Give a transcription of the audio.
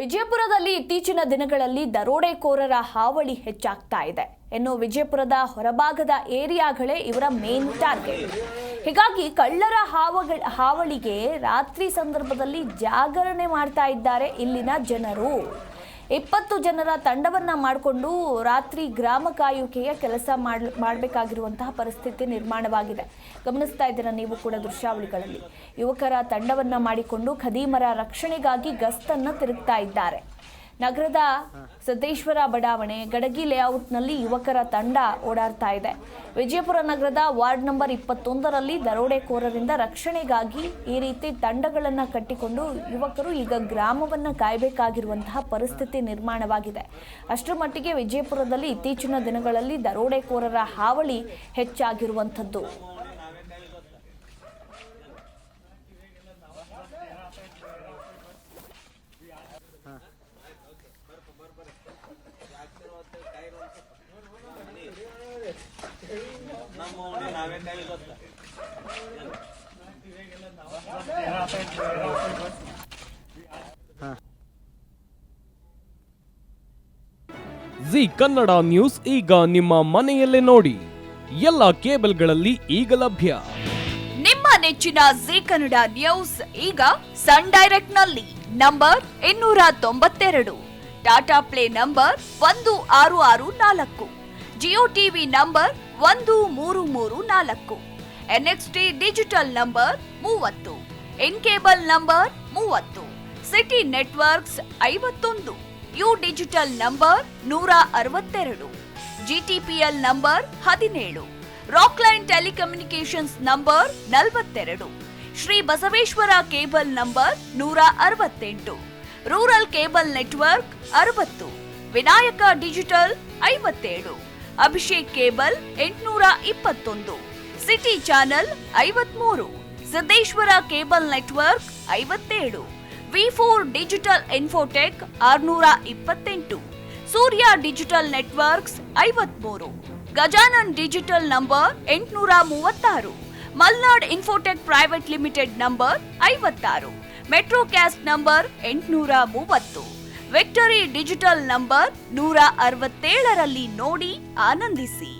ವಿಜಯಪುರದಲ್ಲಿ ಇತ್ತೀಚಿನ ದಿನಗಳಲ್ಲಿ ದರೋಡೆಕೋರರ ಹಾವಳಿ ಹೆಚ್ಚಾಗ್ತಾ ಇದೆ. ಇನ್ನು ವಿಜಯಪುರದ ಹೊರಭಾಗದ ಏರಿಯಾಗಳೇ ಇವರ ಮೇನ್ ಟಾರ್ಗೆಟ್. ಹೀಗಾಗಿ ಕಳ್ಳರ ಹಾವಳಿಗೆ ರಾತ್ರಿ ಸಂದರ್ಭದಲ್ಲಿ ಜಾಗರಣೆ ಮಾಡ್ತಾ ಇದ್ದಾರೆ ಇಲ್ಲಿನ ಜನರು. 20 ಜನರ ತಂಡವನ್ನ ಮಾಡಿಕೊಂಡು ರಾತ್ರಿ ಗ್ರಾಮ ಕಾಯುವಿಕೆಯ ಕೆಲಸ ಮಾಡಬೇಕಾಗಿರುವಂತಹ ಪರಿಸ್ಥಿತಿ ನಿರ್ಮಾಣವಾಗಿದೆ. ಗಮನಿಸ್ತಾ ಇದ್ದೀರಾ ನೀವು ಕೂಡ ದೃಶ್ಯಾವಳಿಗಳಲ್ಲಿ. ಯುವಕರ ತಂಡವನ್ನ ಮಾಡಿಕೊಂಡು ಖದೀಮರ ರಕ್ಷಣೆಗಾಗಿ ಗಸ್ತನ್ನ ತಿರುಗ್ತಾ ಇದ್ದಾರೆ. ನಗರದ ಸಿದ್ದೇಶ್ವರ ಬಡಾವಣೆ ಗಡಗಿ ಲೇಔಟ್ನಲ್ಲಿ ಯುವಕರ ತಂಡ ಓಡಾಡ್ತಾ ಇದೆ. ವಿಜಯಪುರ ನಗರದ ವಾರ್ಡ್ ನಂಬರ್ 21ರಲ್ಲಿ ದರೋಡೆಕೋರರಿಂದ ರಕ್ಷಣೆಗಾಗಿ ಈ ರೀತಿ ತಂಡಗಳನ್ನು ಕಟ್ಟಿಕೊಂಡು ಯುವಕರು ಈಗ ಗ್ರಾಮವನ್ನು ಕಾಯಬೇಕಾಗಿರುವಂತಹ ಪರಿಸ್ಥಿತಿ ನಿರ್ಮಾಣವಾಗಿದೆ. ಅಷ್ಟರ ಮಟ್ಟಿಗೆ ವಿಜಯಪುರದಲ್ಲಿ ಇತ್ತೀಚಿನ ದಿನಗಳಲ್ಲಿ ದರೋಡೆಕೋರರ ಹಾವಳಿ ಹೆಚ್ಚಾಗಿರುವಂಥದ್ದು. ಜಿ ಕನ್ನಡ ನ್ಯೂಸ್ ಈಗ ನಿಮ್ಮ ಮನೆಯಲ್ಲೇ ನೋಡಿ. ಎಲ್ಲ ಕೇಬಲ್ಗಳಲ್ಲಿ ಈಗ ಲಭ್ಯ. ನಿಮ್ಮ ನೆಚ್ಚಿನ ಜಿ ಕನ್ನಡ ನ್ಯೂಸ್ ಈಗ ಸನ್ ಡೈರೆಕ್ಟ್ ನಲ್ಲಿ number 292, Tata Play number 1664, Jio TV number 1334, NXT digital number 30, in cable number 30, city networks 51, U digital number 162, GTPL number 17, Rockline telecommunications number 42, Shri Basaveshwara cable number 168, rural cable network 60, Vinayaka digital 57, Abhishek cable 821, city channel 53, Siddeshwara cable network 57, ವಿ4 digital infotech 628, Surya digital networks 53, Gajanan digital number 836, Malnad infotech private limited number 56, Metrocast number 830, victory digital number 167ರಲ್ಲಿ ನೋಡಿ ಆನಂದಿಸಿ.